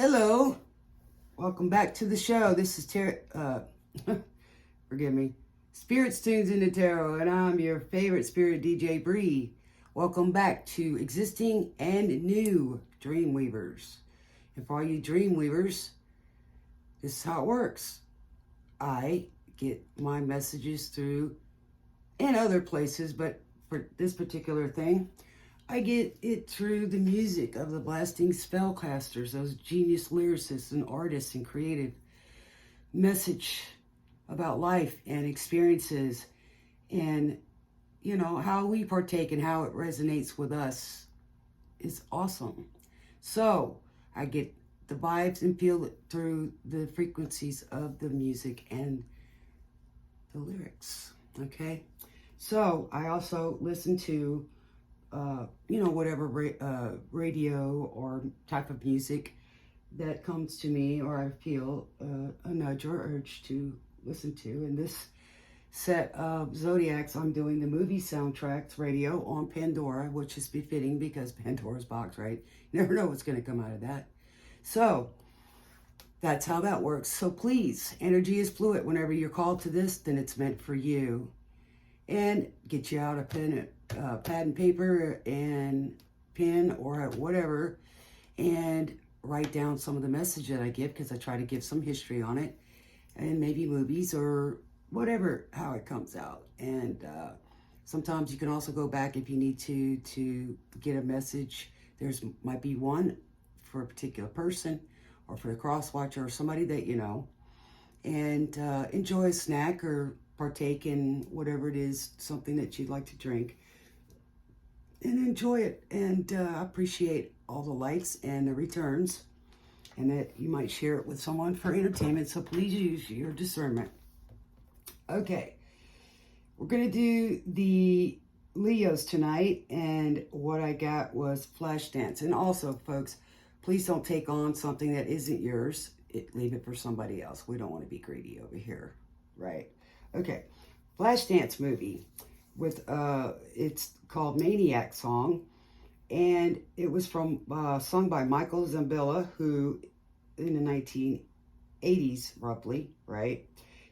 Hello, welcome back to the show. This is forgive me, Spirit Tunes in the Tarot, and I'm your favorite spirit DJ Bree. Welcome back to Existing and New Dreamweavers. And for all you Dreamweavers, this is how it works. I get my messages through and other places, but for this particular thing, I get it through the music of the blasting spellcasters, those genius lyricists and artists and creative message about life and experiences and, you know, how we partake and how it resonates with us is awesome. So I get the vibes and feel it through the frequencies of the music and the lyrics, okay? So I also listen to whatever radio or type of music that comes to me or I feel a nudge or urge to listen to. In this set of Zodiacs, I'm doing the movie soundtracks radio on Pandora, which is befitting because Pandora's box, right? You never know what's going to come out of that. So that's how that works. So please, energy is fluid. Whenever you're called to this, then it's meant for you. And get you out a pen, pad and paper and pen or whatever, and write down some of the message that I give, because I try to give some history on it, and maybe movies or whatever, how it comes out. And sometimes you can also go back if you need to get a message. There's might be one for a particular person or for the cross watcher or somebody that you know, and enjoy a snack or partake in whatever it is, something that you'd like to drink, and enjoy it, and appreciate all the likes and the returns, and that you might share it with someone for entertainment. So please use your discernment. Okay, we're gonna do the Leos tonight, and what I got was Flash Dance. And also, folks, please don't take on something that isn't yours. Leave it for somebody else. We don't want to be greedy over here, right? Okay, Flashdance movie with it's called Maniac song, and it was from sung by Michael Zambilla, who in the 1980s roughly, right?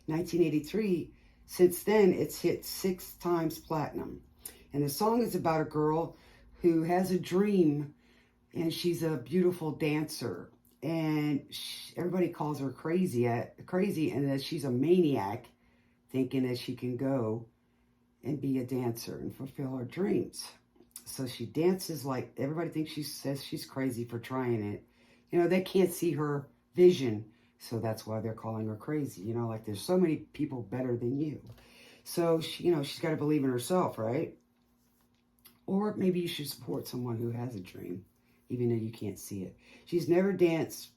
1983. Since then, it's hit 6 times platinum, and the song is about a girl who has a dream, and she's a beautiful dancer, and everybody calls her crazy, and that she's a maniac, thinking that she can go and be a dancer and fulfill her dreams. So she dances like everybody thinks says she's crazy for trying it. You know, they can't see her vision, so that's why they're calling her crazy. You know, like there's so many people better than you. So she's got to believe in herself, right? Or maybe you should support someone who has a dream, even though you can't see it. She's never danced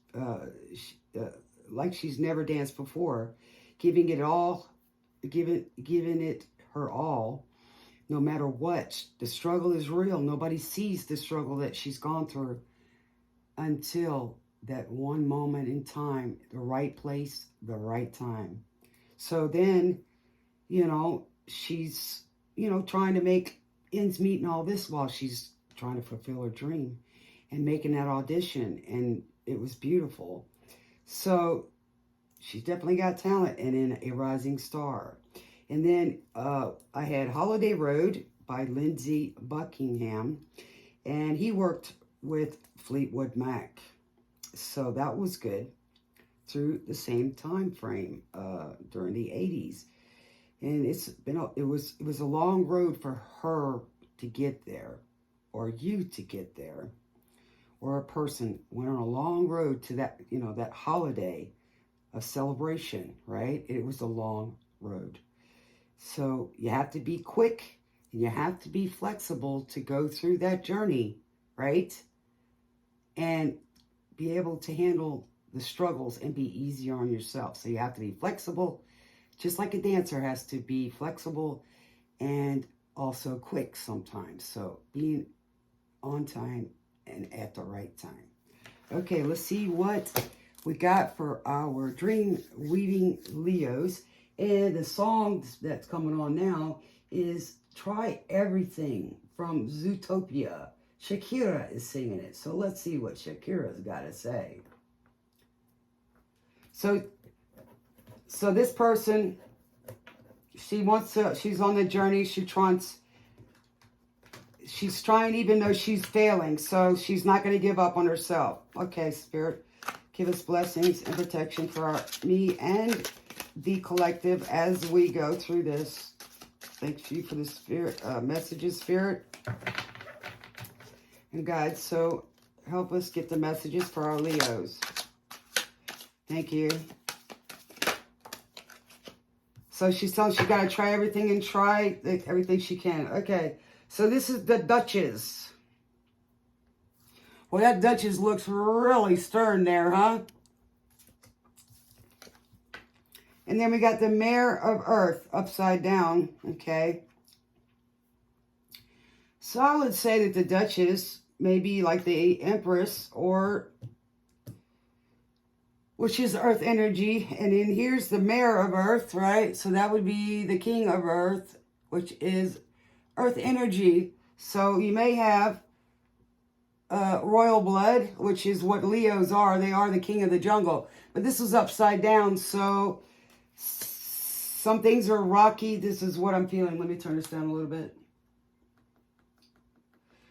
like she's never danced before, giving it her all, no matter what. The struggle is real. Nobody sees the struggle that she's gone through until that one moment in time, the right place, the right time. So then, she's, trying to make ends meet and all this while she's trying to fulfill her dream and making that audition. And it was beautiful. So she's definitely got talent and in a rising star. And then I had Holiday Road by Lindsey Buckingham, and he worked with Fleetwood Mac. So that was good through the same time frame during the 80s. And it was a long road for her to get there, or you to get there, or a person went on a long road to that, that holiday of celebration, right? It was a long road. So you have to be quick and you have to be flexible to go through that journey, right? And be able to handle the struggles and be easier on yourself. So you have to be flexible, just like a dancer has to be flexible and also quick sometimes. So being on time and at the right time. Okay, let's see what we got for our dream weaving Leos. And the song that's coming on now is Try Everything from Zootopia. Shakira is singing it. So let's see what Shakira's got to say. So this person, she's on the journey. She's trying even though she's failing. So she's not going to give up on herself. Okay, Spirit, give us blessings and protection for me and the collective as we go through this. Thank you for the Spirit messages, Spirit and guides. So help us get the messages for our Leos. Thank you. So she's telling she got to try everything and try everything she can. Okay. So this is the Duchess. Well, that Duchess looks really stern there, huh? And then we got the Mare of Earth upside down. Okay. So I would say that the Duchess may be like the Empress, or which is Earth energy. And then here's the Mare of Earth, right? So that would be the King of Earth, which is Earth energy. So you may have royal blood, which is what Leos are. They are the king of the jungle. But this is upside down, so some things are rocky. This is what I'm feeling. Let me turn this down a little bit.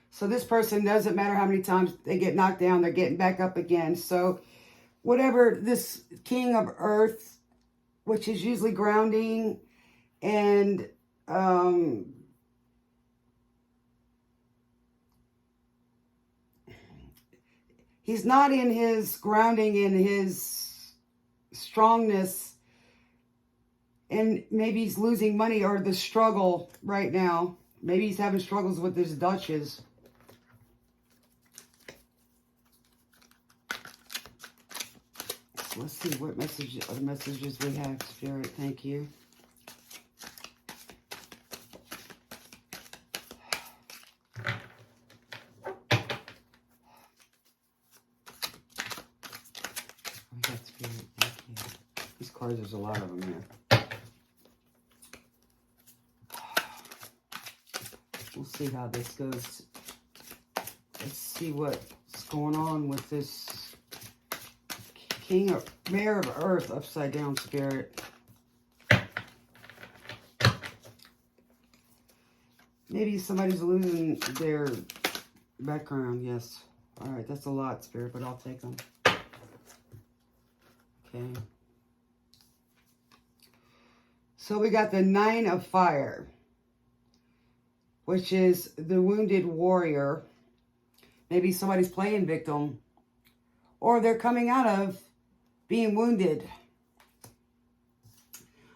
So this person, doesn't matter how many times they get knocked down, they're getting back up again. So whatever this King of Earth, which is usually grounding and he's not in his grounding, in his strongness, and maybe he's losing money or the struggle right now. Maybe he's having struggles with his Duchess. Let's see what other messages we have, Spirit. Thank you. We got Spirit. Thank you. These cards, there's a lot of them here. We'll see how this goes. Let's see what's going on with this Mare of Earth upside down, Spirit. Maybe somebody's losing their background. Yes. All right, that's a lot, Spirit, but I'll take them. Okay. So we got the Nine of Fire, which is the wounded warrior. Maybe somebody's playing victim, or they're coming out of being wounded.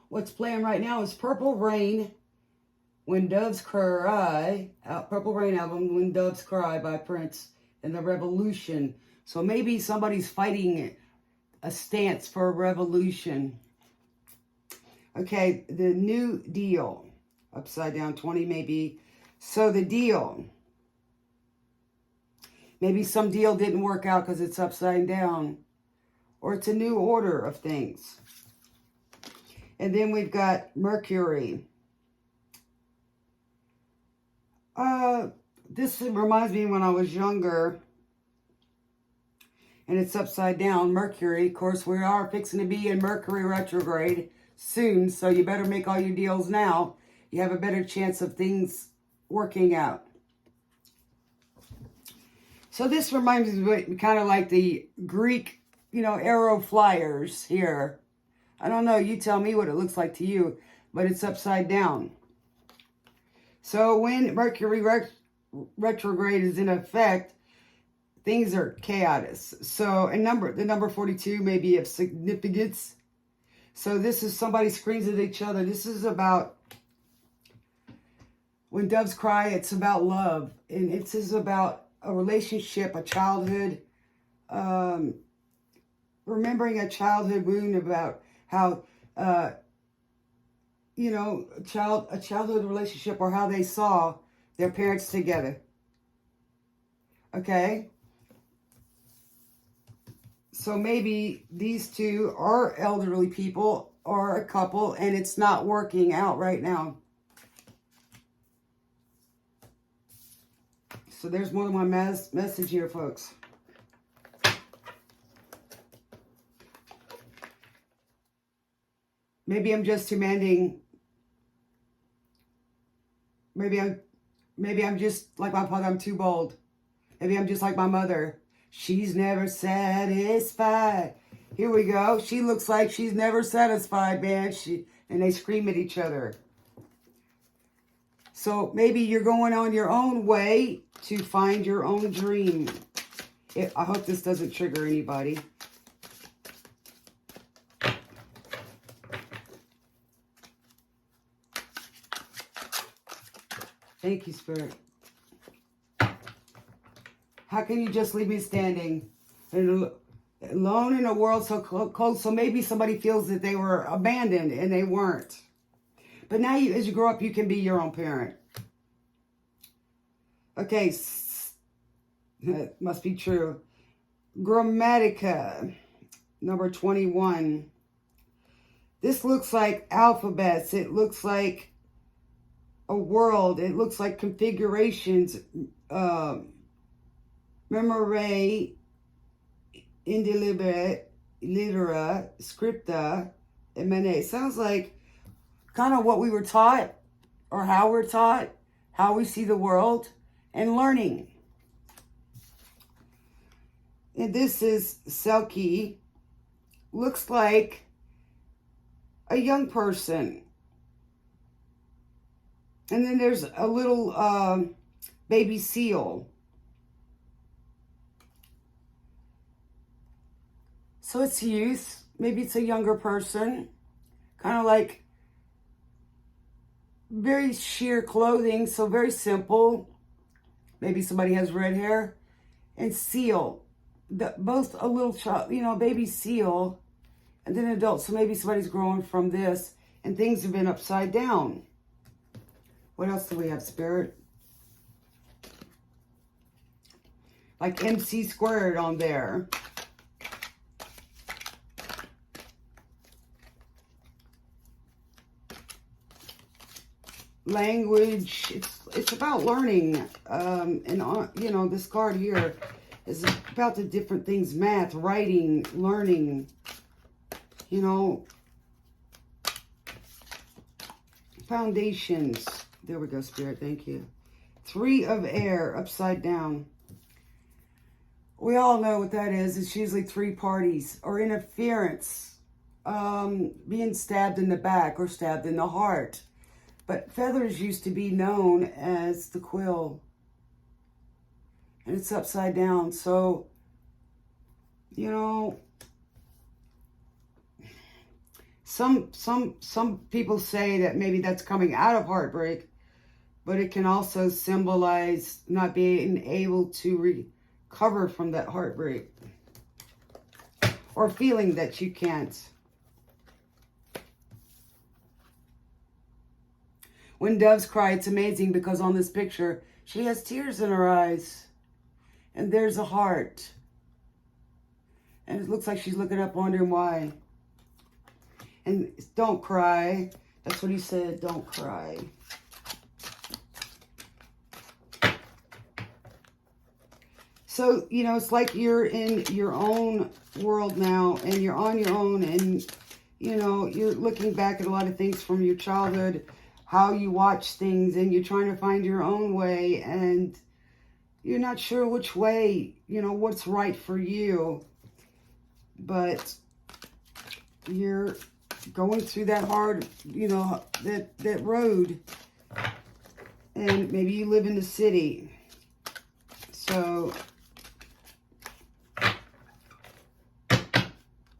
What's playing right now is Purple Rain, When Doves Cry. Purple Rain album, When Doves Cry by Prince, and the Revolution. So maybe somebody's fighting a stance for a revolution. Okay, the New Deal. Upside down 20 maybe. So the deal. Maybe some deal didn't work out because it's upside down. Or it's a new order of things. And then we've got Mercury. This reminds me when I was younger. And it's upside down. Mercury. Of course, we are fixing to be in Mercury retrograde soon. So you better make all your deals now. You have a better chance of things working out. So this reminds me kind of like the Greek, arrow flyers here. I don't know. You tell me what it looks like to you. But it's upside down. So when Mercury retrograde is in effect, things are chaotic. So the number 42 may be of significance. So this is somebody screams at each other. This is about When Doves Cry. It's about love. And it is about a relationship, a childhood, remembering a childhood wound, about how, a childhood relationship, or how they saw their parents together. Okay? So maybe these two are elderly people or a couple, and it's not working out right now. So there's more than one message here, folks. Maybe I'm just demanding. Maybe I'm just like my father. I'm too bold. Maybe I'm just like my mother. She's never satisfied. Here we go. She looks like she's never satisfied, man. And they scream at each other. So maybe you're going on your own way to find your own dream. I hope this doesn't trigger anybody. Thank you, Spirit. How can you just leave me standing and alone in a world so close? So maybe somebody feels that they were abandoned and they weren't. But now, as you grow up, you can be your own parent. Okay, that must be true. Grammatica, number 21. This looks like alphabets. It looks like a world. It looks like configurations. Memore, indeliberate, litera, scripta, and mene. It sounds like kind of what we were taught, or how we're taught, how we see the world, and learning. And this is Selkie. Looks like a young person. And then there's a little baby seal. So it's youth. Maybe it's a younger person. Kind of like very sheer clothing, so very simple. Maybe somebody has red hair. And seal. Both a little child, baby seal, and then adult. So maybe somebody's growing from this, and things have been upside down. What else do we have, Spirit? Like MC squared on there. Language, it's about learning, and this card here is about the different things: math, writing, learning, foundations. There we go, Spirit, thank you. 3 of air, upside down. We all know what that is. It's usually 3 parties or interference, being stabbed in the back or stabbed in the heart. But feathers used to be known as the quill. And it's upside down. So, some people say that maybe that's coming out of heartbreak, but it can also symbolize not being able to recover from that heartbreak, or feeling that you can't. When doves cry, it's amazing because on this picture, she has tears in her eyes. And there's a heart. And it looks like she's looking up wondering why. And don't cry. That's what he said, don't cry. So, it's like you're in your own world now, and you're on your own, and, you're looking back at a lot of things from your childhood, how you watch things, and you're trying to find your own way, and you're not sure which way, what's right for you, but you're going through that hard, that road, and maybe you live in the city, so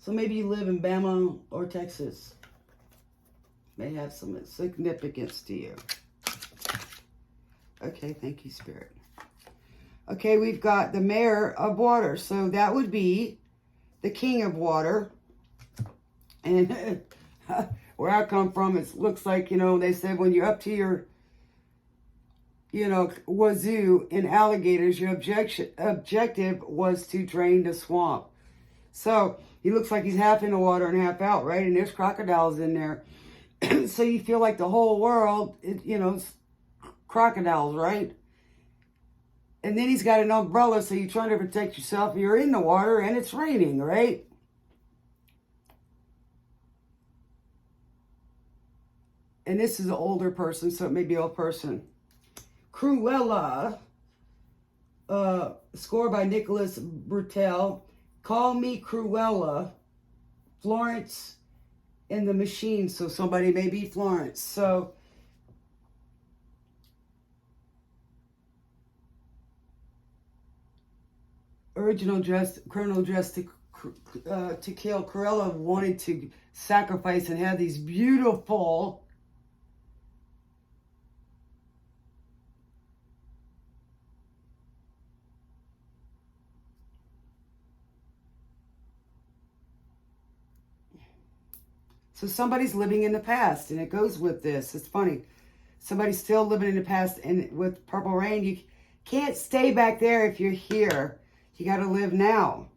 maybe you live in Bama or Texas. May have some significance to you. Okay, thank you, Spirit. Okay, we've got the Mayor of Water. So that would be the King of Water. And where I come from, it looks like, they said when you're up to your, wazoo in alligators, your objective was to drain the swamp. So he looks like he's half in the water and half out, right? And there's crocodiles in there. So you feel like the whole world, it's crocodiles, right? And then he's got an umbrella, so you're trying to protect yourself. You're in the water and it's raining, right? and this is an older person, so it may be an old person. Cruella, score by Nicholas Bertel. Call Me Cruella. Florence and the Machine, so somebody may be Florence. So original dress, criminal dress to kill. Cruella wanted to sacrifice and have these beautiful so somebody's living in the past, and it goes with this. It's funny. Somebody's still living in the past, and with Purple Rain, you can't stay back there if you're here. You got to live now.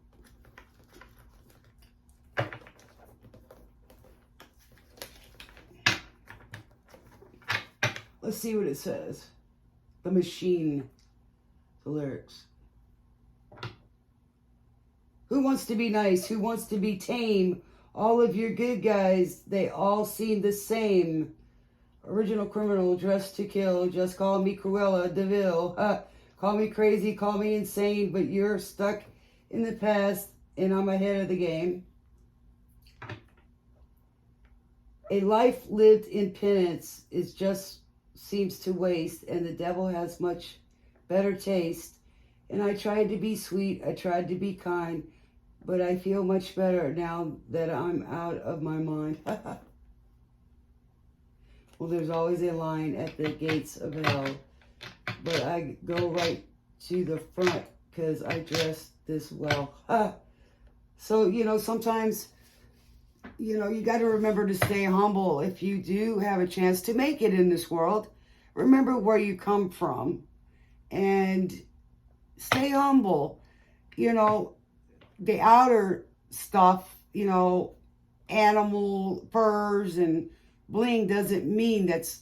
Let's see what it says. The Machine. The lyrics. Who wants to be nice? Who wants to be tame? All of your good guys, they all seem the same. Original criminal, dressed to kill. Just call me Cruella de Vil. Call me crazy, call me insane, but you're stuck in the past and I'm ahead of the game. A life lived in penance is just seems to waste, and the devil has much better taste. And I tried to be sweet, I tried to be kind, but I feel much better now that I'm out of my mind. Well, there's always a line at the gates of hell, but I go right to the front because I dress this well. So, you know, sometimes, you know, you got to remember to stay humble. If you do have a chance to make it in this world, remember where you come from and stay humble. You know, the outer stuff, you know, animal furs and bling doesn't mean that's,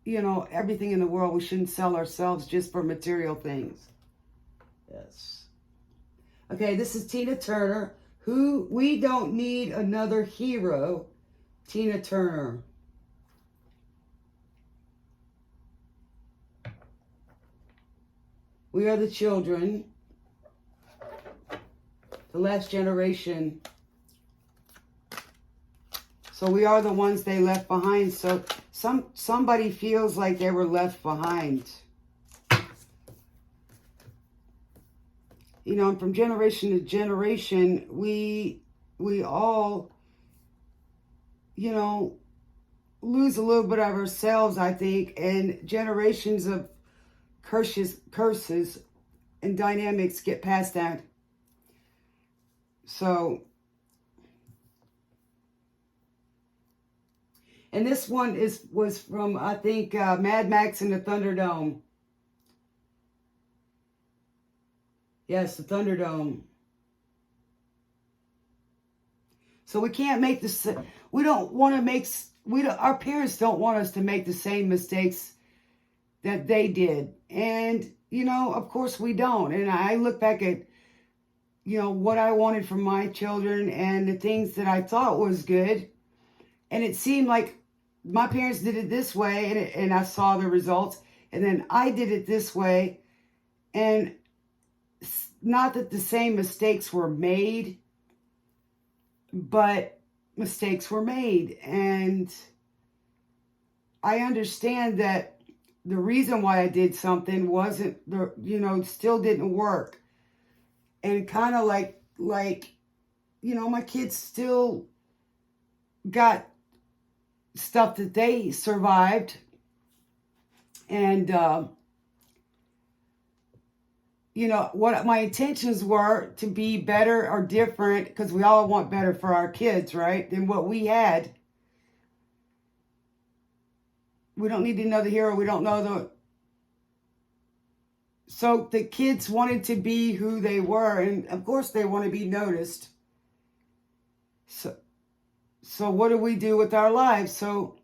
you know, everything in the world. We shouldn't sell ourselves just for material things. Yes. Okay, this is Tina Turner. Who We Don't Need Another Hero. Tina Turner. We are the children. The last generation. So we are the ones they left behind. So somebody feels like they were left behind. You know, from generation to generation, we all, you know, lose a little bit of ourselves, I think, and generations of curses and dynamics get passed down. So, and this one was from, I think, Mad Max and the Thunderdome. Yes, the Thunderdome. So we can't make this. We don't want to make. Our parents don't want us to make the same mistakes that they did, and you know, of course, we don't. And I look back at, you know, what I wanted from my children and the things that I thought was good, and it seemed like my parents did it this way, and I saw the results, and then I did it this way, and not that the same mistakes were made, but mistakes were made. And I understand that the reason why I did something wasn't, you know, still didn't work. And kind of like, you know, my kids still got stuff that they survived. And, you know, what my intentions were to be better or different, because we all want better for our kids, right, than what we had. We don't need another hero. We don't know the... So the kids wanted to be who they were, and of course they want to be noticed. So what do we do with our lives? So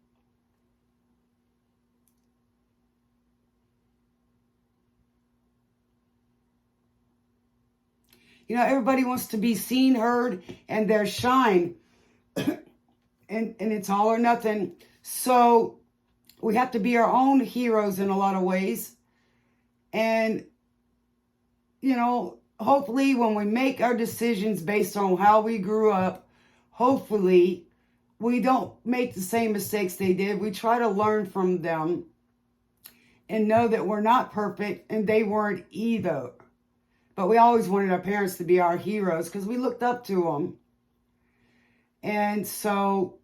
you know, everybody wants to be seen, heard, and their shine. and it's all or nothing. So we have to be our own heroes in a lot of ways. And, you know, hopefully when we make our decisions based on how we grew up, hopefully we don't make the same mistakes they did. We try to learn from them and know that we're not perfect and they weren't either. But we always wanted our parents to be our heroes because we looked up to them. And so,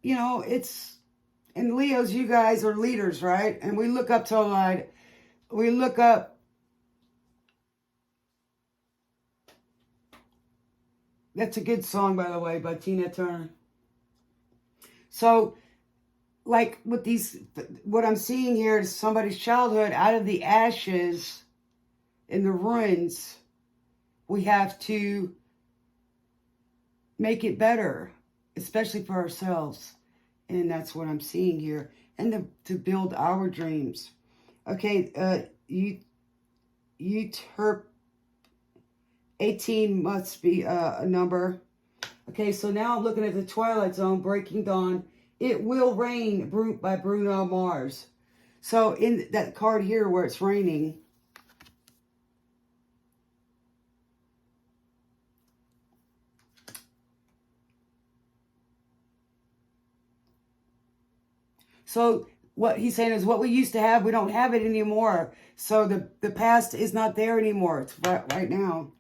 you know, it's, and Leos, you guys are leaders, right? And we look up to a lot. We look up. That's a good song, by the way, by Tina Turner. So, like with these, what I'm seeing here is somebody's childhood out of the ashes in the ruins. We have to make it better, especially for ourselves. And that's what I'm seeing here. And to build our dreams. Okay, you terp 18 must be a number. Okay, so now I'm looking at the Twilight Zone, Breaking Dawn. It Will Rain by Bruno Mars. So in that card here where it's raining, so what he's saying is what we used to have, we don't have it anymore. So the past is not there anymore. It's right now.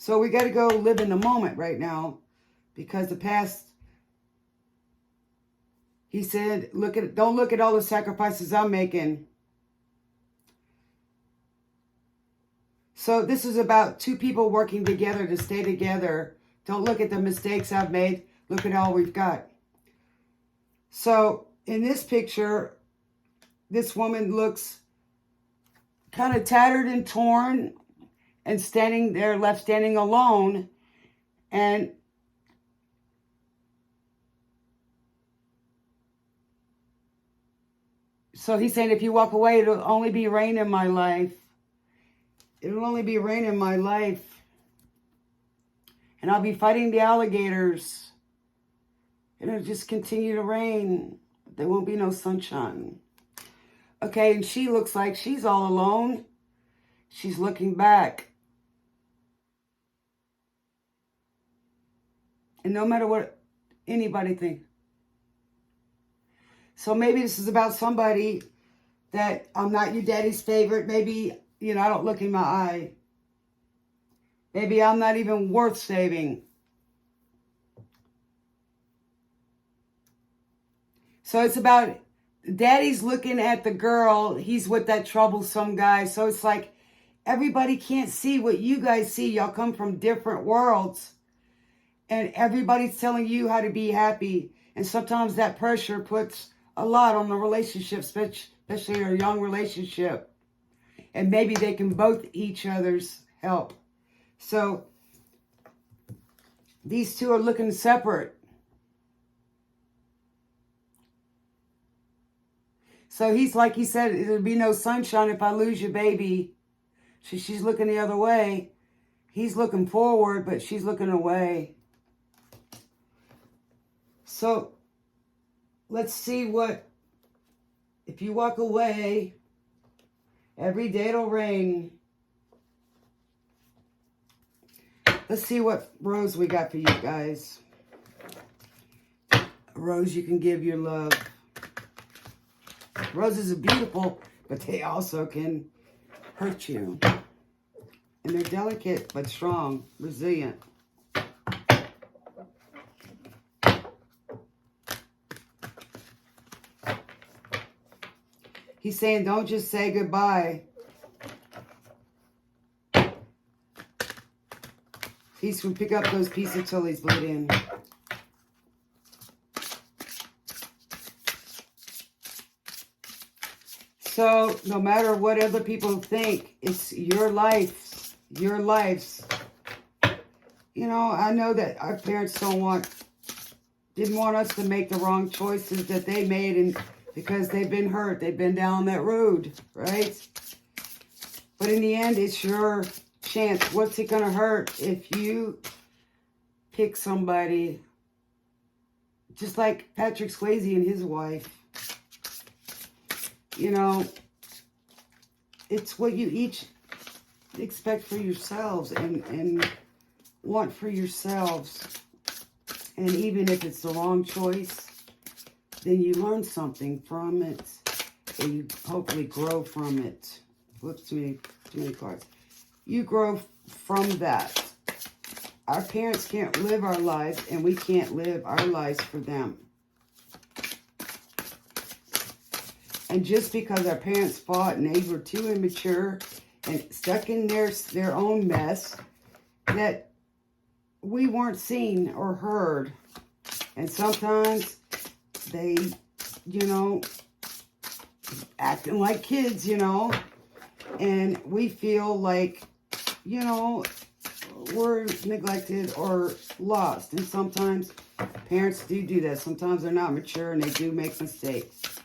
So we got to go live in the moment right now, because the past, he said, don't look at all the sacrifices I'm making. So this is about two people working together to stay together. Don't look at the mistakes I've made. Look at all we've got. So in this picture, this woman looks kind of tattered and torn and left standing alone. And so he's saying, if you walk away, it'll only be rain in my life. It'll only be rain in my life. And I'll be fighting the alligators. It'll just continue to rain. There won't be no sunshine. Okay, and she looks like she's all alone. She's looking back. And no matter what anybody thinks. So maybe this is about somebody that I'm not your daddy's favorite. Maybe, you know, I don't look in my eye. Maybe I'm not even worth saving. So it's about daddy's looking at the girl. He's with that troublesome guy. So it's like everybody can't see what you guys see. Y'all come from different worlds. And everybody's telling you how to be happy. And sometimes that pressure puts a lot on the relationship, especially a young relationship. And maybe they can both each other's help. So these two are looking separate. So he's like he said, there'll be no sunshine if I lose you, baby. She's looking the other way. He's looking forward, but she's looking away. So let's see if you walk away, every day it'll rain. Let's see what rose we got for you guys. A rose you can give your love. Roses are beautiful, but they also can hurt you. And they're delicate, but strong, resilient. He's saying, don't just say goodbye. He's going to pick up those pieces till he's put in. So, no matter what other people think, it's your life. Your lives. You know, I know that our parents didn't want us to make the wrong choices that they made, and because they've been hurt, they've been down that road, right? But in the end, it's your chance. What's it going to hurt if you pick somebody just like Patrick Swayze and his wife? You know, it's what you each expect for yourselves and want for yourselves. And even if it's the wrong choice, then you learn something from it. And you hopefully grow from it. Whoops, too many cards. You grow from that. Our parents can't live our lives, and we can't live our lives for them. And just because our parents fought and they were too immature and stuck in their own mess, that we weren't seen or heard. And sometimes they, you know, acting like kids, you know, and we feel like, you know, we're neglected or lost. And sometimes parents do that. Sometimes they're not mature and they do make mistakes.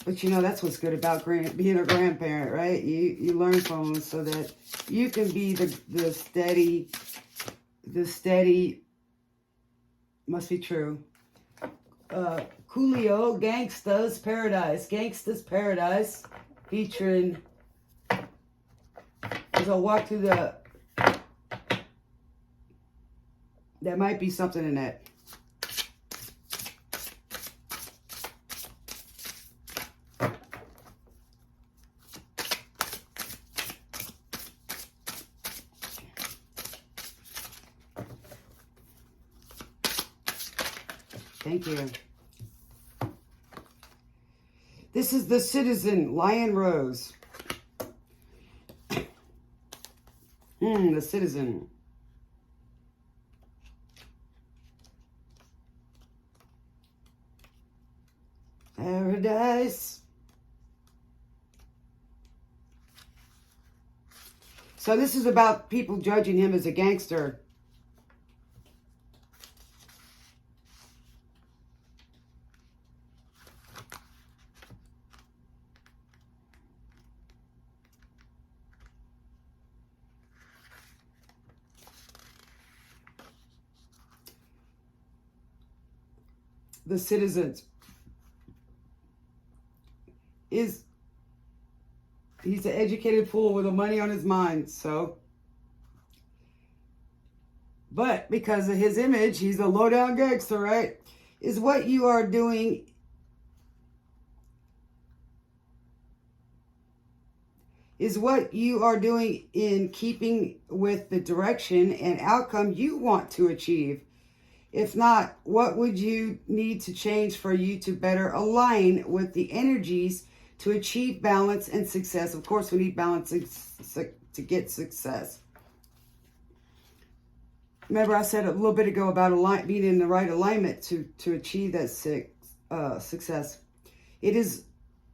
But you know, that's what's good about being a grandparent, right? You learn from them so that you can be the steady, must be true. Coolio, Gangsta's Paradise, featuring, as I walk through there might be something in that. Thank you. This is the Citizen, Lion Rose. The Citizen. Paradise. So this is about people judging him as a gangster. The Citizen he's an educated fool with the money on his mind, so. But because of his image, he's a low-down gangster, right? Is what you are doing in keeping with the direction and outcome you want to achieve. If not, what would you need to change for you to better align with the energies to achieve balance and success? Of course, we need balance to get success. Remember I said a little bit ago about being in the right alignment to achieve that success. It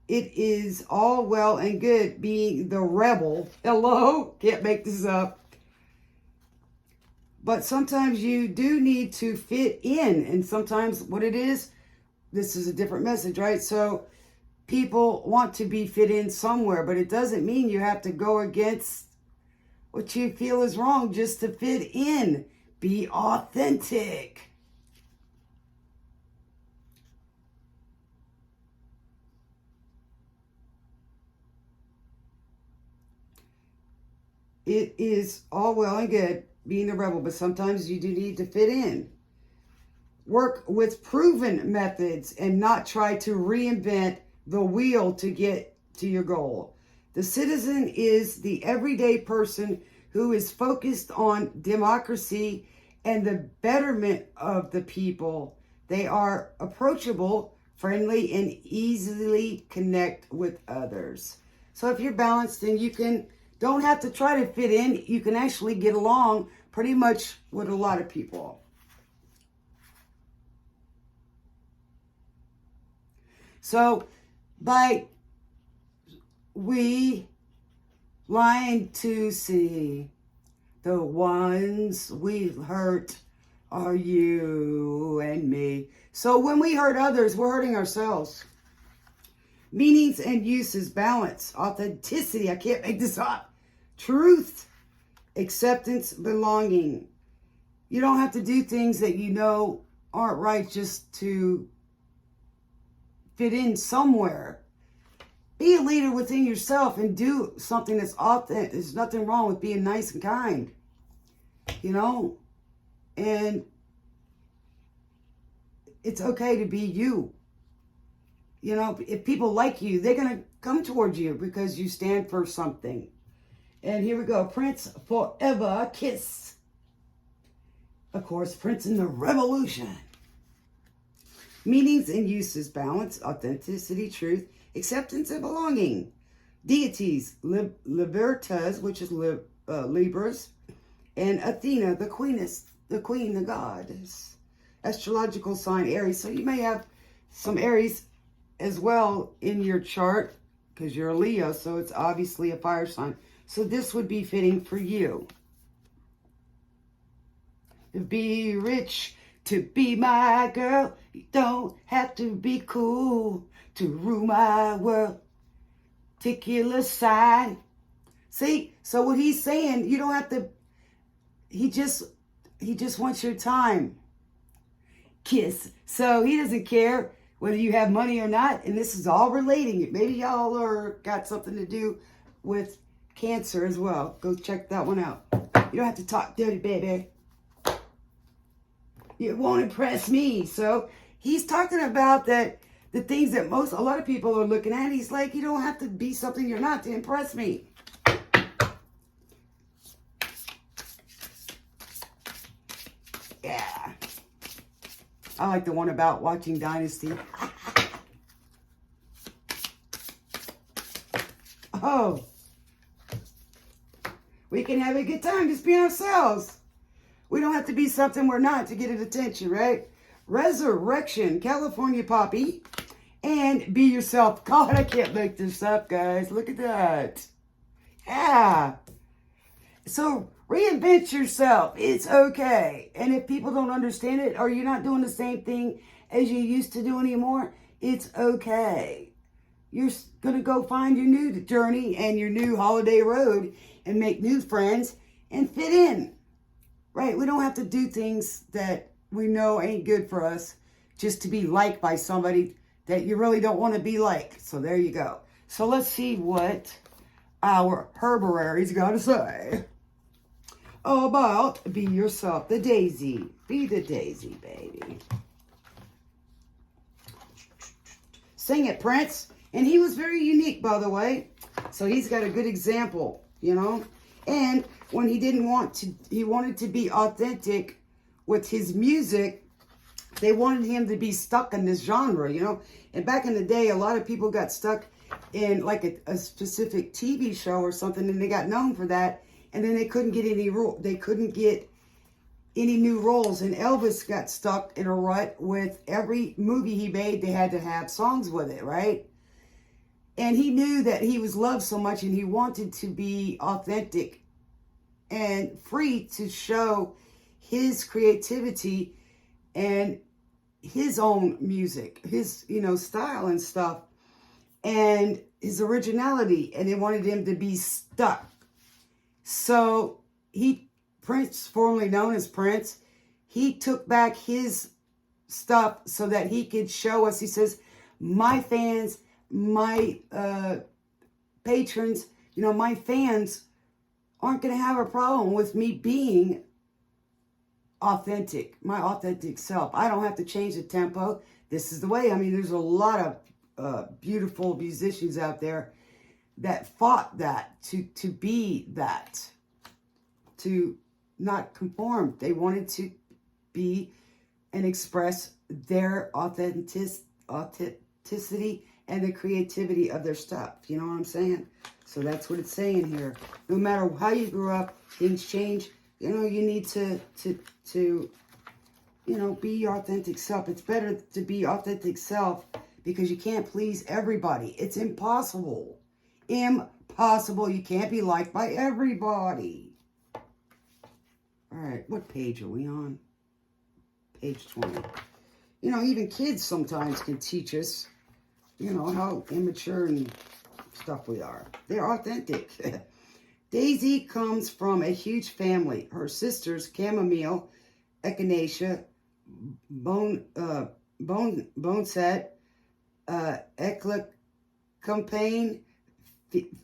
is all well and good being the rebel. Hello? Can't make this up. But sometimes you do need to fit in. And sometimes what it is, this is a different message, right? So people want to be fit in somewhere, but it doesn't mean you have to go against what you feel is wrong just to fit in. Be authentic. It is all well and good being a rebel, but sometimes you do need to fit in. Work with proven methods and not try to reinvent the wheel to get to your goal. The Citizen is the everyday person who is focused on democracy and the betterment of the people. They are approachable, friendly, and easily connect with others. So if you're balanced, then you don't have to try to fit in. You can actually get along pretty much with a lot of people. So by we lying to see, the ones we hurt are you and me. So when we hurt others, we're hurting ourselves. Meanings and uses, balance, authenticity. I can't make this up. Truth, acceptance, belonging. You don't have to do things that you know aren't right just to fit in somewhere. Be a leader within yourself and do something that's authentic. There's nothing wrong with being nice and kind, you know? And it's okay to be you. You know, if people like you, they're going to come towards you because you stand for something. And here we go. Prince, Forever Kiss. Of course, Prince in the Revolution. Meanings and uses, balance, authenticity, truth, acceptance, and belonging. Deities, Libertas, which is Libras, and Athena, the queen, the goddess. Astrological sign, Aries. So you may have some Aries as well in your chart because you're a Leo, so it's obviously a fire sign. So this would be fitting for you. To be rich, to be my girl, you don't have to be cool to rule my world. Particular sign. See, so what he's saying, you don't have to, he just wants your time. Kiss. So he doesn't care whether you have money or not, and this is all relating. Maybe y'all are got something to do with Cancer as well. Go check that one out. You don't have to talk dirty, baby. It won't impress me. So he's talking about that the things that a lot of people are looking at. He's like, you don't have to be something you're not to impress me. Yeah. I like the one about watching Dynasty. Oh. We can have a good time just being ourselves. We don't have to be something we're not to get an attention, right? Resurrection, California Poppy, and Be Yourself. God, I can't make this up, guys. Look at that. Yeah. So reinvent yourself. It's okay. And if people don't understand it, or you're not doing the same thing as you used to do anymore, it's okay. You're going to go find your new journey and your new holiday road and make new friends and fit in. Right? We don't have to do things that we know ain't good for us just to be liked by somebody that you really don't want to be like. So there you go. So let's see what our herberary's got to say about Be Yourself, the daisy. Be the daisy, baby. Sing it, Prince. And he was very unique, by the way. So he's got a good example, you know. And when he didn't want to, he wanted to be authentic with his music. They wanted him to be stuck in this genre, you know. And back in the day, a lot of people got stuck in like a specific TV show or something, and they got known for that. And then they couldn't get any new roles. And Elvis got stuck in a rut with every movie he made. They had to have songs with it, right? And he knew that he was loved so much, and he wanted to be authentic and free to show his creativity and his own music, his, style and stuff, and his originality. And they wanted him to be stuck. So Prince, formerly known as Prince, he took back his stuff so that he could show us. He says, my fans, my patrons, my fans aren't going to have a problem with me being authentic, my authentic self. I don't have to change the tempo. This is the way. I mean, there's a lot of beautiful musicians out there that fought that, to be that, to not conform. They wanted to be and express their authenticity and the creativity of their stuff. You know what I'm saying? So that's what it's saying here. No matter how you grew up, things change. You need to be your authentic self. It's better to be authentic self because you can't please everybody. It's impossible. Impossible. You can't be liked by everybody. All right, what page are we on? Page 20. Even kids sometimes can teach us, you know, how immature and stuff we are. They're authentic. Daisy comes from a huge family. Her sisters, Chamomile, Echinacea, Boneset, Echinacea,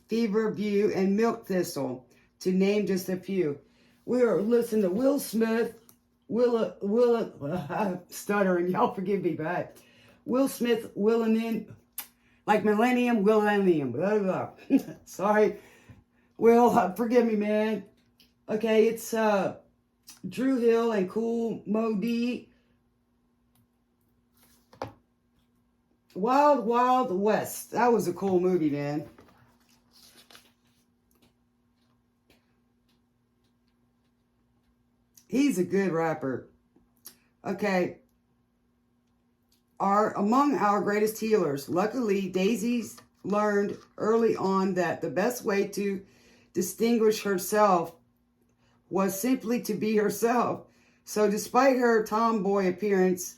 Fever View, and Milk Thistle, to name just a few. We're listening to Will Smith, I'm stuttering, y'all forgive me, but Will Smith, like Millennium, blah, blah. Sorry, Will, forgive me, man. Okay, it's Drew Hill and Cool Mo D. Wild Wild West. That was a cool movie, man. He's a good rapper. Okay. Among our greatest healers. Luckily, Daisy's learned early on that the best way to distinguish herself was simply to be herself. So despite her tomboy appearance,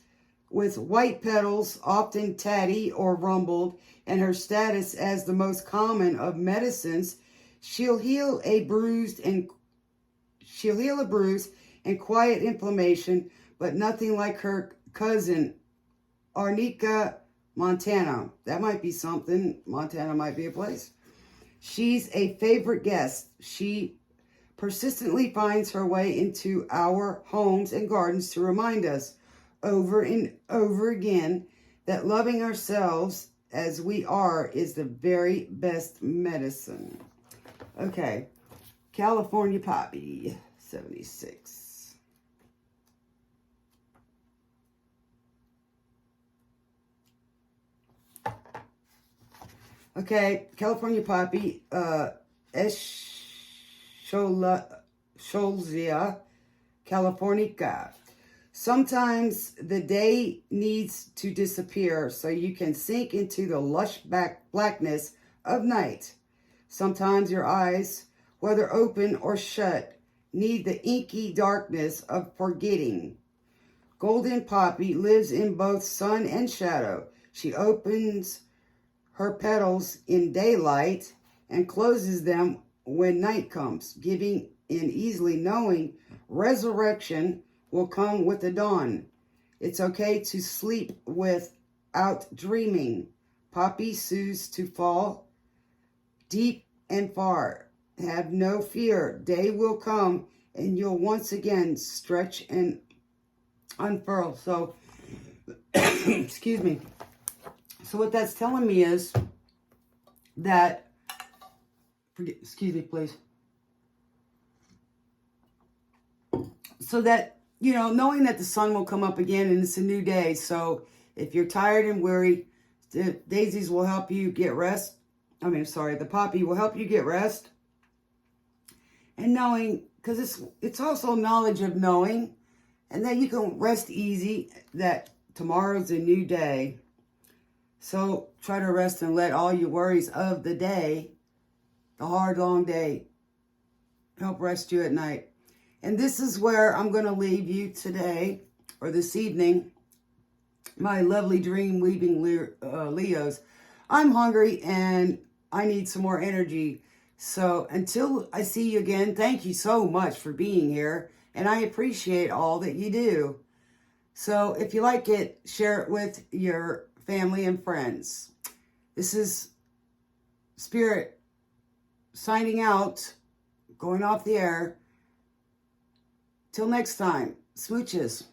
with white petals, often tatty or rumbled, and her status as the most common of medicines, she'll heal a bruise and quiet inflammation, but nothing like her cousin, Arnica Montana. That might be something. Montana might be a place. She's a favorite guest. She persistently finds her way into our homes and gardens to remind us over and over again that loving ourselves as we are is the very best medicine. Okay, California Poppy, 76. Okay, California Poppy, Scholzia californica. Sometimes the day needs to disappear so you can sink into the lush blackness of night. Sometimes your eyes, whether open or shut, need the inky darkness of forgetting. Golden Poppy lives in both sun and shadow. She opens her petals in daylight and closes them when night comes, giving in easily knowing resurrection will come with the dawn. It's okay to sleep without dreaming. Poppy soothes to fall deep and far. Have no fear. Day will come and you'll once again stretch and unfurl. So, excuse me. So what that's telling me is that, excuse me, please. So that, you know, knowing that the sun will come up again and it's a new day. So if you're tired and weary, the daisies will help you get rest. The poppy will help you get rest. And knowing, because it's also knowledge of knowing, and that you can rest easy, that tomorrow's a new day. So try to rest and let all your worries of the day, the hard, long day, help rest you at night. And this is where I'm going to leave you today, or this evening, my lovely dream weaving Leos. I'm hungry and I need some more energy. So until I see you again, thank you so much for being here. And I appreciate all that you do. So if you like it, share it with your family and friends. This is Spirit signing out, going off the air. Till next time, smooches.